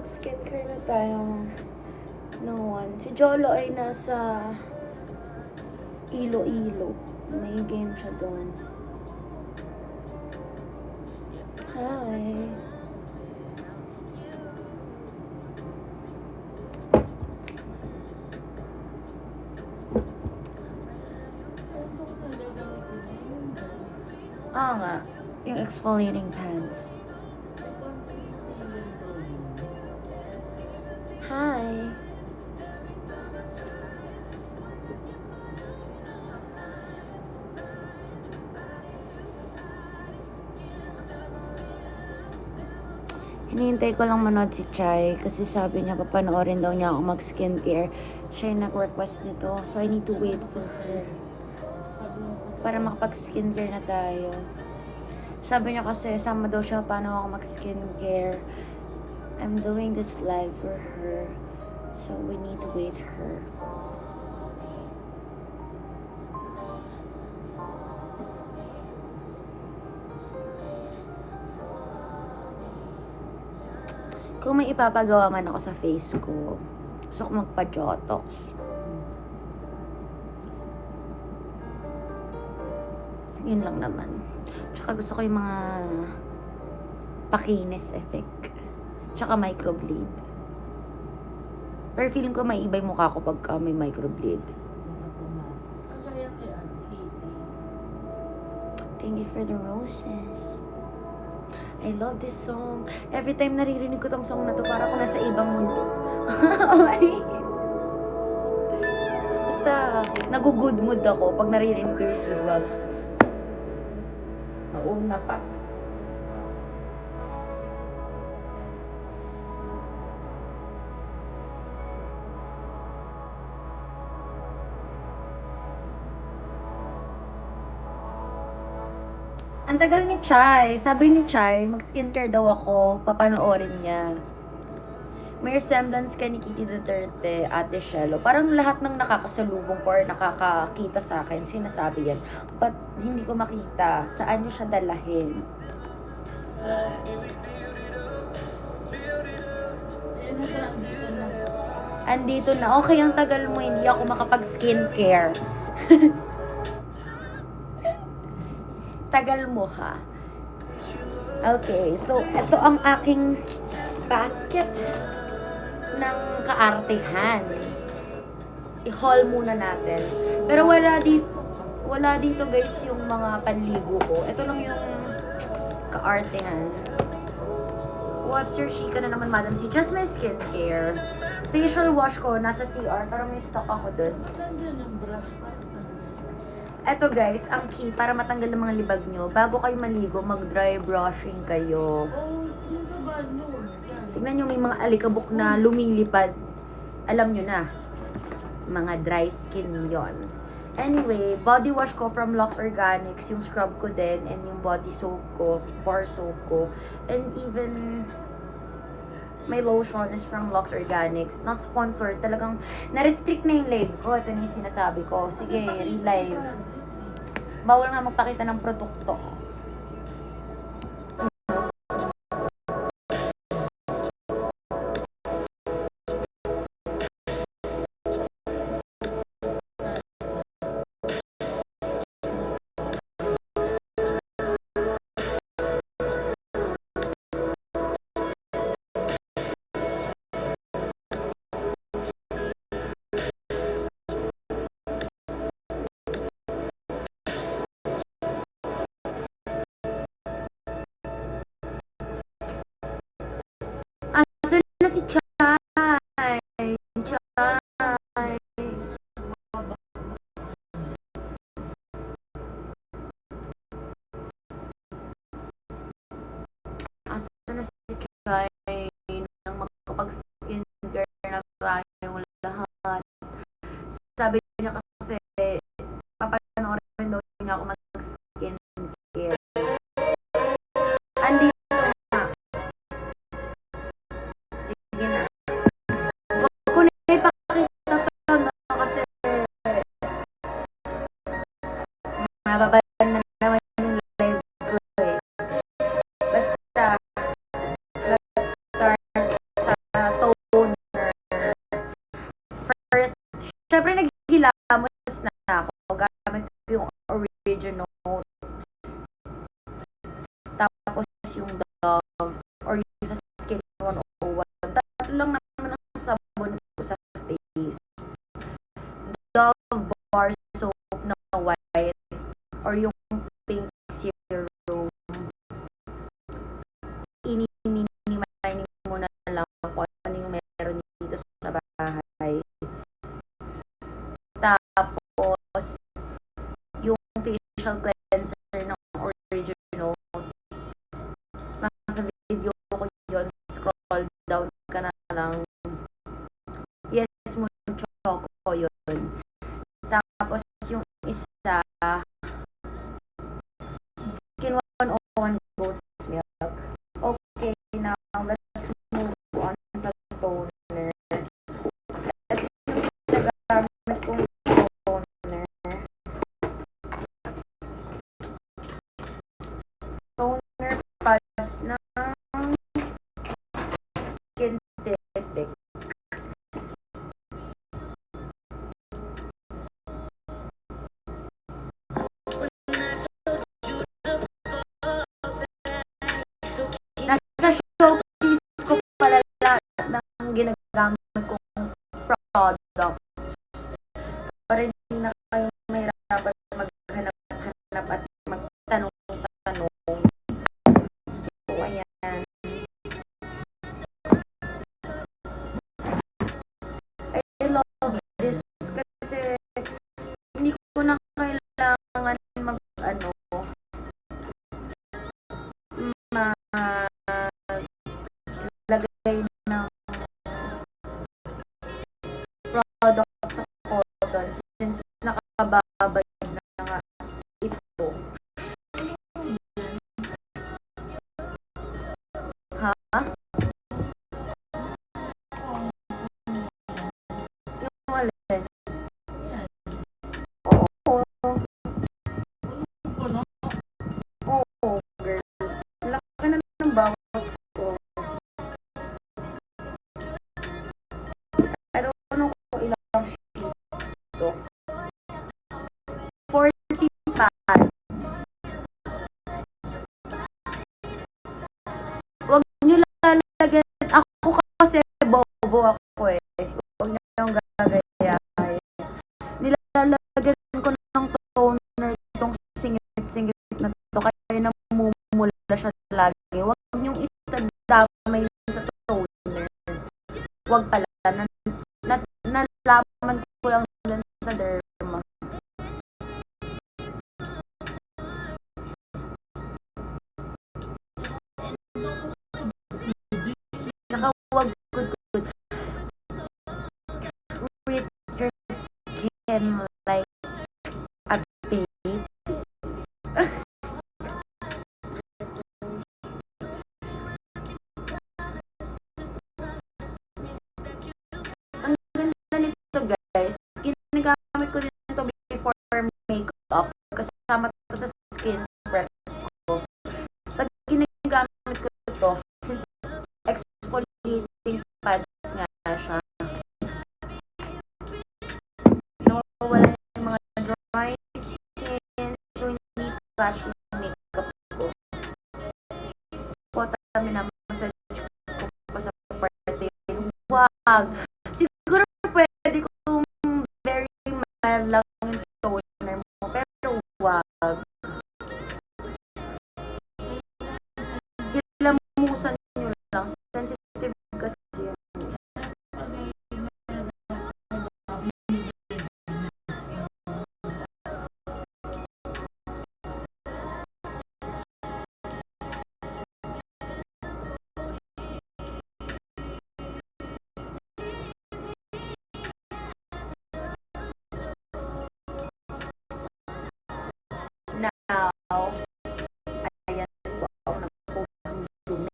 Mag-skincare na tayo ng one. Si Jolo ay nasa Iloilo. May game siya doon. Hi. Nga. Yung exfoliating pants. Hi. Hinihintay ko lang manood si Chai kasi sabi niya papanoorin daw niya ako mag-skincare. Siya yung nag-request nito. So I need to wait for her. Para makapag-skincare na tayo. Sabi niya kasi sama daw siya paano ako mag-skincare. I'm doing this live for her. So we need to wait her. Kung may ipapagawa man ako sa face ko, gusto ko magpa-Jotox. Yun lang naman. Tsaka gusto ko yung mga pakinis effect. Tsaka microbleed. Pero feeling ko may iba yung mukha ko pagka may microbleed. Thank you for the roses. I love this song. Every time naririnig ko tong song na to, para ako nasa ibang mundo. Okay. Basta, nag-good mood ako pag naririnig ko yung Silvags. Mauna pa. Ang tagal ni Chai. Sabi ni Chai, mag-skincare daw ako. Papanoorin niya. May resemblance ka ni Kitty Duterte, Ate Shelo. Parang lahat ng nakakasalubong ko or nakakakita sa akin, sinasabi yan. But hindi ko makita. Saan niyo siya dalahin? Andito na. Okay, ang tagal mo. Hindi ako makapag-skincare. Tagal mo, ha? Okay, so ito ang aking basket ng kaartehan. I-haul muna natin. Pero wala dito guys yung mga panligo ko. Ito lang yung kaartehan. What's your chika na naman, madam? Si Just My Skincare. Facial wash ko, nasa CR, pero may stock ako dun. Eto guys, ang key para matanggal ang mga libag nyo, bago kayo maligo, mag-dry brushing kayo. Tignan nyo, may mga alikabok na lumilipad. Alam nyo na, mga dry skin yon. Anyway, body wash ko from Lux Organics, yung scrub ko din, and yung body soap ko, bar soap ko, and even my lotion is from Lux Organics. Not sponsored, talagang na-restrict na yung live ko. Ito na yung sinasabi ko. Sige, relive. Bawal nga magpakita ng produkto. Syempre naghihilamos na ako gamit ko yung original, tapos yung Dove or yung sa Skin 101. Tatlo lang naman ang sabon ko sa face. Dove bar soap na white or yung pink serum. Ini-mini mo na lang kung ano yung meron dito sa bahay. Tapos yung facial cleanser ng original, nasa video ko yun, scroll down ka na lang. Yes, mucho ko yun. Tapos yung isa, Skin 101 Goat's Milk. Okay, now let's move on sa toner. Ito yung ginagamit kong toner. Toner pads ng Skintific. Nasa showcase ko pala lahat ng ginagamit kong product. Para hindi na kayo mahirapan maghanap-hanap at magtanong-tanong. So, ayan. I love this kasi hindi ko na kailangan mag-ano, lagay ng product sa cotton since nakababad na nga ito. Ha? Yung alin? Oo. Oo, girl. Laki na ng bawas ko. I don't know kung ilang sheets to. 40 pads. Huwag nyo lalagyan. Ako kasi bobo ako eh. Huwag nyo yung gagayahin. Nilalagyan ko ng toner itong singit-singit na to. Kaya namumula siya lagi. Huwag nyong itadamay sa toner. Huwag pala. Nalaman ko lang din sa derma. Saka huwag good. Treat your skin like a baby. Ang ganda nito guys. Ginagamit ko din ito before makeup. Kasama ko sa skin prep ko. Pag ginagamit ko ito, since exfoliating pads nga siya, nawawala yung mga dry skin, so hindi crash yung makeup ko. Kami na massage ko pa sa parte. Wag! Siguro pwede kong very mild lang yung toner mo, pero wag. Hilamusan nyo lang. Sensitive kasi yun. Now, ayan po ako nag-post ng dumi.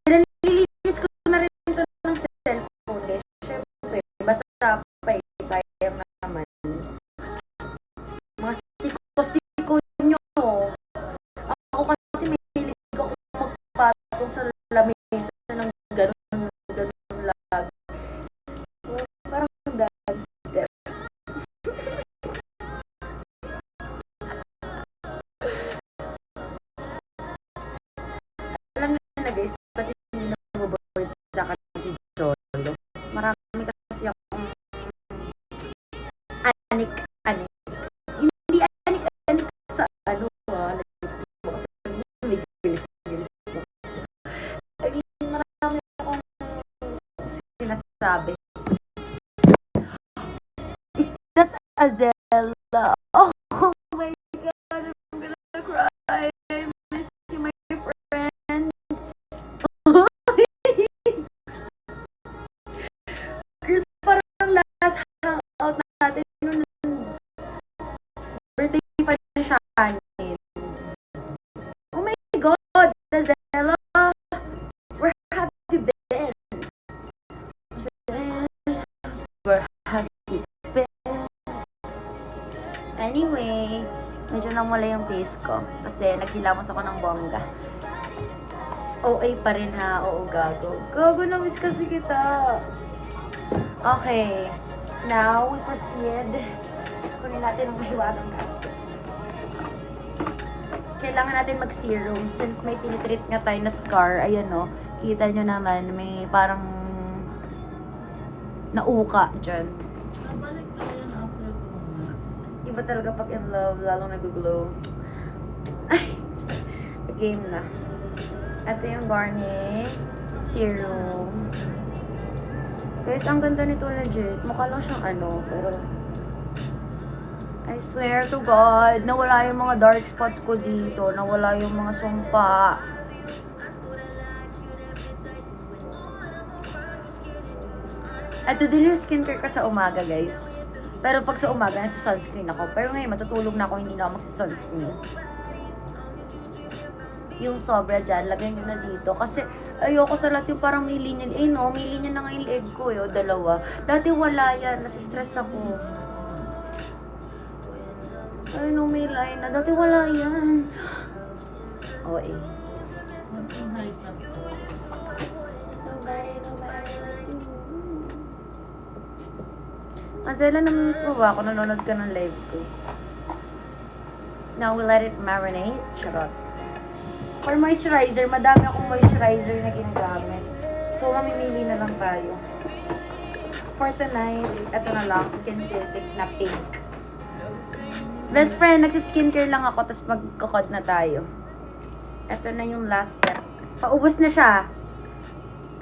Pero nililinis ko na rin ito ng cellphone guys. Siyempre, basta pa sayang naman. Mga siko-siko nyo. Ako kasi may hilig ako na guys, pati hindi na maboboard sa akin si Jolo. Marami kasi akong anik-anik. Hindi anik-anik sa ano may gilis-gilis. I mean, marami akong sinasabi. Is that Azella? Oh my God, I'm gonna cry. I miss you, my friend. Girl, parang last hangout natin nung birthday pa ni Shani. Oh my God, Azella, where have you been? Where have you been? Anyway, medyo namula yung face ko kasi naghilamos ako ng bongga. OA pa rin ha, oo gago. Gago, na-miss kasi kita. Okay, now we proceed. Kunin natin ang mahiwagang gasket. Kailangan natin mag-serum since may tinitreat nga tayo na scar. Ayan no, kita nyo naman may parang nauka dyan. Balik tayo yun after 2 months. Iba talaga pag in love, lalong nag-glow. Ay, game na. Ito yung Garnier Serum. Guys, ang ganda nito legit. Mukha lang siyang ano, pero I swear to God, nawala yung mga dark spots ko dito. Nawala yung mga sumpa. Ito din yung skincare ka sa umaga, guys. Pero pag sa umaga, nagsa-sunscreen ako. Pero ngayon, matutulog na ako, hindi na ako magsa-sunscreen. Yung sobra dyan, lagay nyo na dito. Kasi ayoko sa lahat yung parang may linya. Eh no, may linya na nga yung leg ko eh, o dalawa. Dati wala yan, nasistress ako. Ay no, may line na. Dati wala yan. Oh eh. Something hype up ko. Azella, namimiss mo ba ako? Nanonood ka ng live ko. Now we let it marinate. Charot. For moisturizer, madami akong moisturizer na ginagamit. So, mamimili na lang tayo. For tonight, ito na lang, Skin Basics na pink. Best friend, nagsiskincare lang ako, tapos magkakod na tayo. Ito na yung last step. Paubos na siya.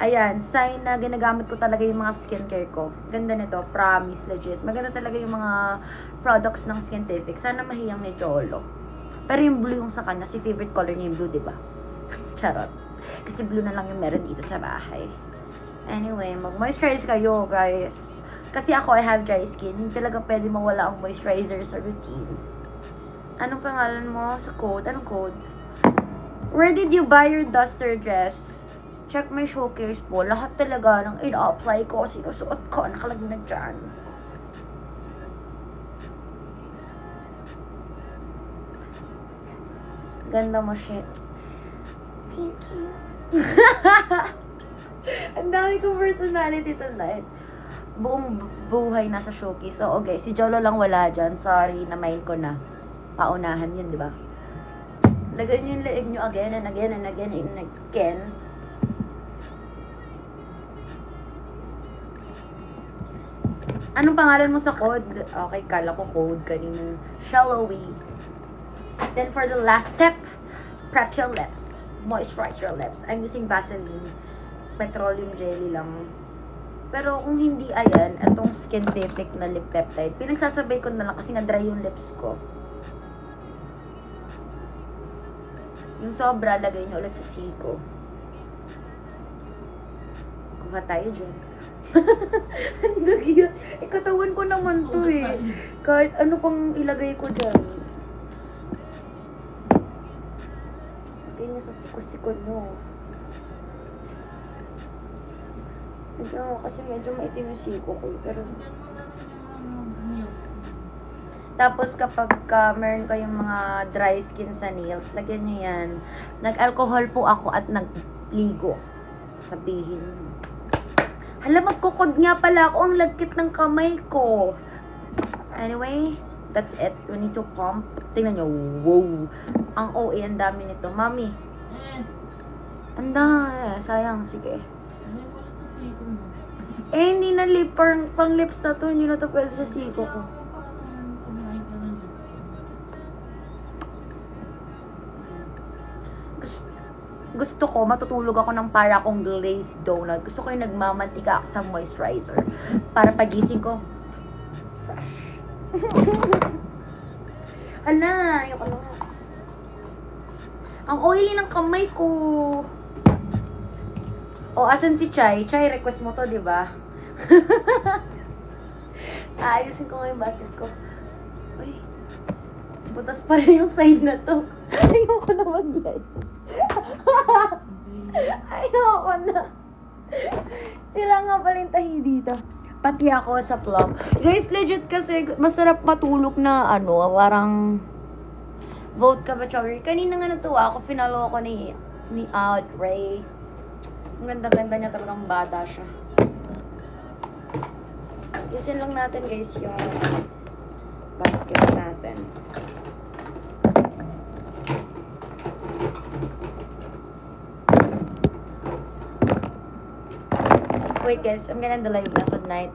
Ayan, sign na ginagamit ko talaga yung mga skincare ko. Ganda nito, promise, legit. Maganda talaga yung mga products ng Skintific. Sana mahiyang ni Jolo. Pero yung blue yung sa kanya, si favorite color niya yung blue, diba? Charot. Kasi blue na lang yung meron dito sa bahay. Anyway, mag-moisturize kayo, guys. Kasi ako, I have dry skin. Hindi talaga pwede mawala ang moisturizer sa routine. Anong pangalan mo sa code? Anong code? Where did you buy your duster dress? Check my showcase po. Lahat talaga ng ina-apply ko, sinusuot ko, nakalagay na dyan. Ganda mo, shit. Thank you. Ang dami kong personality tonight. Buong buhay nasa showcase. So, okay. Si Jolo lang wala dyan. Sorry, na-mind ko na. Paunahan yun, di ba? Lagay niyo yung leeg nyo again and again and again and again. Anong pangalan mo sa code? Okay, kala ko code kanina. Shallowy. Then for the last step, prep your lips. Moisturize your lips. I'm using Vaseline. Petroleum jelly lang. Pero kung hindi, ayan, itong Skintific na lip peptide. Pinagsasabay ko na lang kasi nga dry yung lips ko. Yung sobra, lagay nyo ulit sa siko. Kuha tayo dyan. Ang dagyan. Eh, katawan ko naman to eh. Kahit ano pang ilagay ko dyan. Lagay nyo sa siko-siko nyo. Medyo kasi medyo maitim yung siko ko. Pero tapos kapag meron kayong mga dry skin sa nails, lagyan nyo yan. Nag-alcohol po ako at nagligo. Sabihin. Hala, magkukod nga pala ako. Ang lagkit ng kamay ko. Anyway, that's it. We need to pump. Tingnan nyo. Wow. Ang OA, ang dami nito. Mami. Anda, sayang, sige. Ano yung pala sa siko mo? Eh, hindi na pang lips na to, hindi na to pwede sa siko ko. Parang kumain ka ng Gusto ko, matutulog ako ng para akong glazed donut. Gusto ko yung nagmamantika ako sa moisturizer. Para pagising ko, fresh. Ala, ayoko na. Ang oily ng kamay ko. O, asan si Chai? Chai, request mo to, di ba? Ayusin ko nga yung basket ko. Uy, butas pa rin yung side na to. Ayoko na mag-light. Ayoko na. Sira nga pala yung tahi dito. Pati ako sa plum. Guys, legit kasi masarap matulog na parang vote ka ba, Chowry? Kanina nga natuwa ako, finalo ako ni Ray. Ang ganda-ganda niya, talagang bata siya. Yusin lang natin guys yung basket natin. Wait guys, I'm gonna end the live na. Good night.